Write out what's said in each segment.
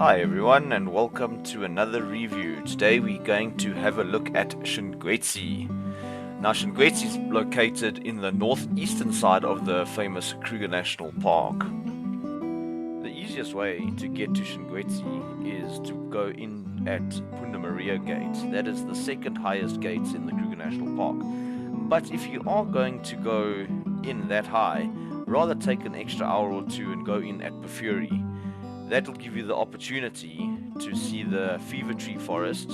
Hi everyone and welcome to another review. Today we're going to have a look at Shingwedzi. Now Shingwedzi is located in the northeastern side of the famous Kruger National Park. The easiest way to get to Shingwedzi is to go in at Punda Maria Gate. That is the second highest gate in the Kruger National Park. But if you are going to go in that high, rather take an extra hour or two and go in at Porphyry. That will give you the opportunity to see the Fever Tree Forest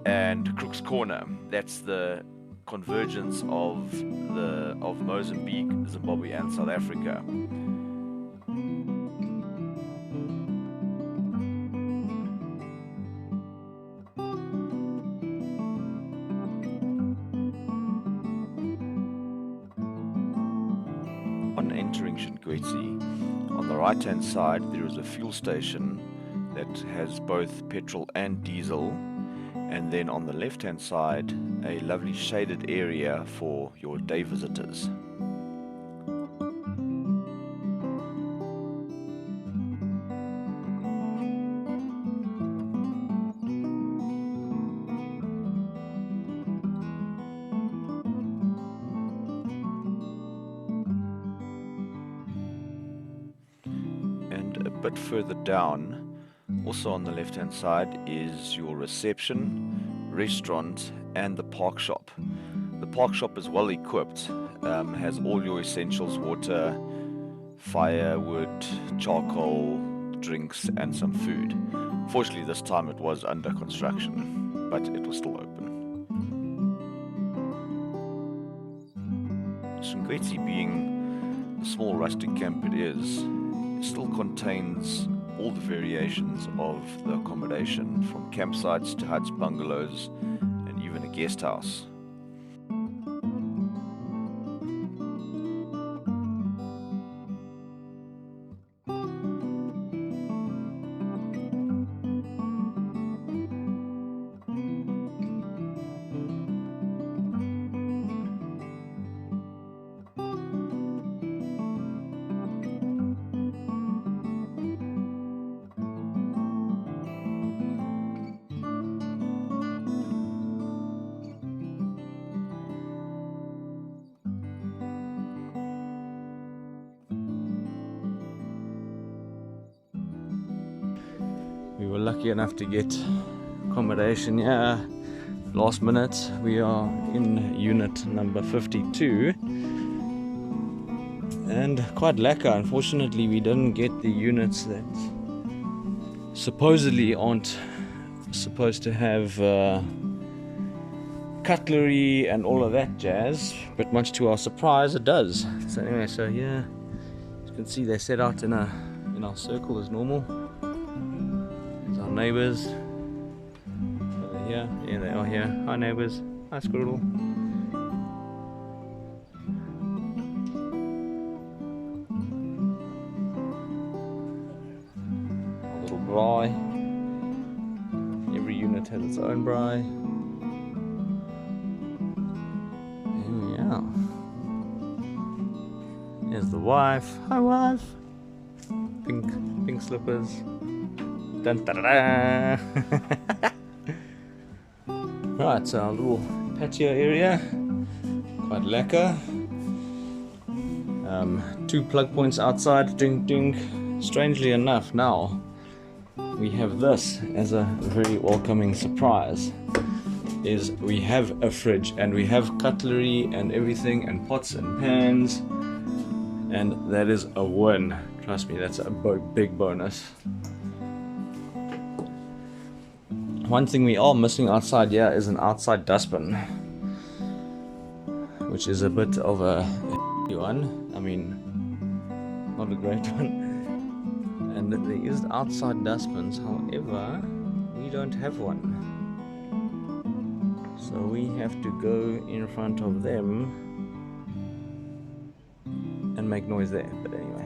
and Crook's Corner. That's the convergence of Mozambique, Zimbabwe and South Africa. On entering Shingwedzi, on the right hand side there is a fuel station that has both petrol and diesel, and then on the left hand side a lovely shaded area for your day visitors. And a bit further down, also on the left hand side, is your reception, restaurant and the park shop. The park shop is well equipped, has all your essentials: water, firewood, charcoal, drinks and some food. Fortunately this time it was under construction, but it was still open. Shingwedzi, being the small rustic camp it is, still contains all the variations of the accommodation, from campsites to huts, bungalows and even a guest house. We were lucky enough to get accommodation here last minute. We are in unit number 52 and quite lacquer. Unfortunately we didn't get the units that supposedly aren't supposed to have cutlery and all of that jazz, but much to our surprise it does. So anyway, so yeah, as you can see they're set out in our circle as normal. Our neighbours here. Yeah, they are here. Hi neighbours. Hi squirrel. A little braai. Every unit has its own braai. Here we are. There's the wife. Hi wife. Pink slippers. Dun, da, da, da. Right, so our little patio area, quite lacquer. 2 plug points outside, ding ding. Strangely enough, now we have this as a very welcoming surprise. Is we have a fridge and we have cutlery and everything and pots and pans, and that is a win. Trust me, that's a big bonus. One thing we are missing outside here is an outside dustbin, which is a bit of a one. I mean, not a great one. And there is outside dustbins, however, we don't have one. So we have to go in front of them and make noise there. But anyway.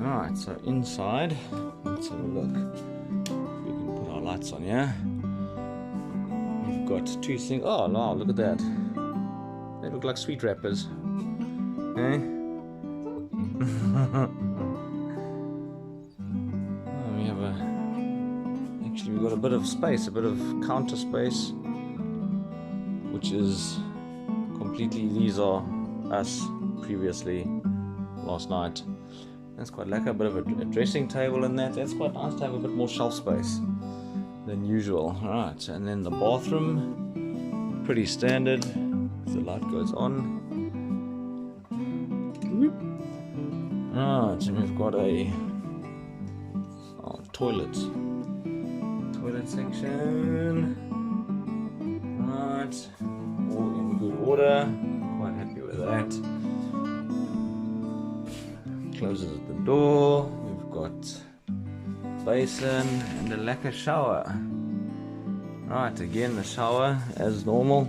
Alright, so inside, let's have a look. We can put our lights on here. We've got 2 things. Oh wow, look at that. They look like sweet wrappers. Eh? Actually, we've got a bit of space, a bit of counter space, which is completely, these are us previously last night. That's quite lekker, a bit of a dressing table in that. That's quite nice to have a bit more shelf space than usual. Alright, and then the bathroom, pretty standard. If the light goes on. Alright, and we've got a toilet section. Right, all in good order. Quite happy with that. Closes at the door. We've got basin and a lacquer shower. Right, again the shower as normal.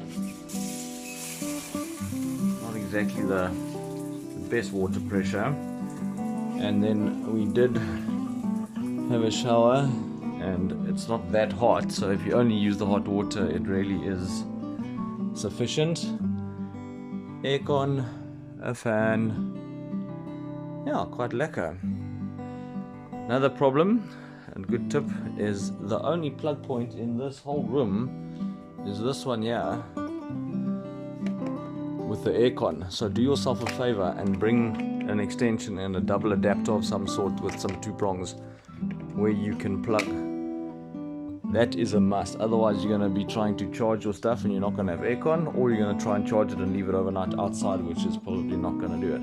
Not exactly the best water pressure. And then we did have a shower, and it's not that hot, so if you only use the hot water, it really is sufficient. Aircon, a fan, yeah, quite lekker. Another problem and good tip is the only plug point in this whole room is this one here with the aircon. So do yourself a favor and bring an extension and a double adapter of some sort with some 2 prongs where you can plug. That is a must, otherwise you're going to be trying to charge your stuff and you're not going to have aircon, or you're going to try and charge it and leave it overnight outside, which is probably not going to do it.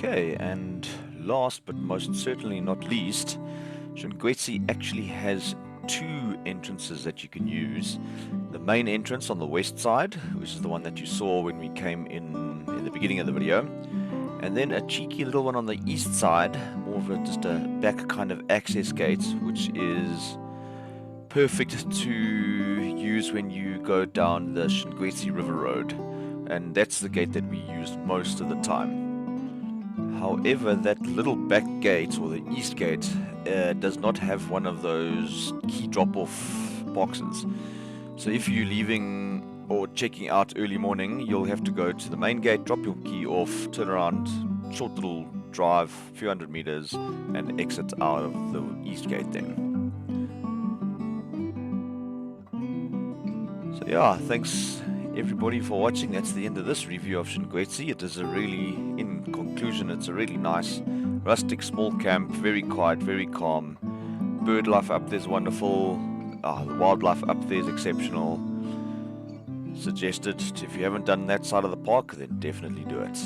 Okay, and last but most certainly not least, Shingwedzi actually has 2 entrances that you can use. The main entrance on the west side, which is the one that you saw when we came in the beginning of the video, and then a cheeky little one on the east side, more of just a back kind of access gate, which is perfect to use when you go down the Shingwedzi River Road, and that's the gate that we used most of the time. However, that little back gate, or the east gate, does not have one of those key drop-off boxes. So if you're leaving or checking out early morning, you'll have to go to the main gate, drop your key off, turn around, short little drive, a few hundred meters, and exit out of the east gate then. So yeah, thanks everybody for watching. That's the end of this review of Shingwedzi. It is a really, in conclusion, it's a really nice rustic small camp, very quiet, very calm. Bird life up there is wonderful. The wildlife up there is exceptional. Suggested, if you haven't done that side of the park, then definitely do it.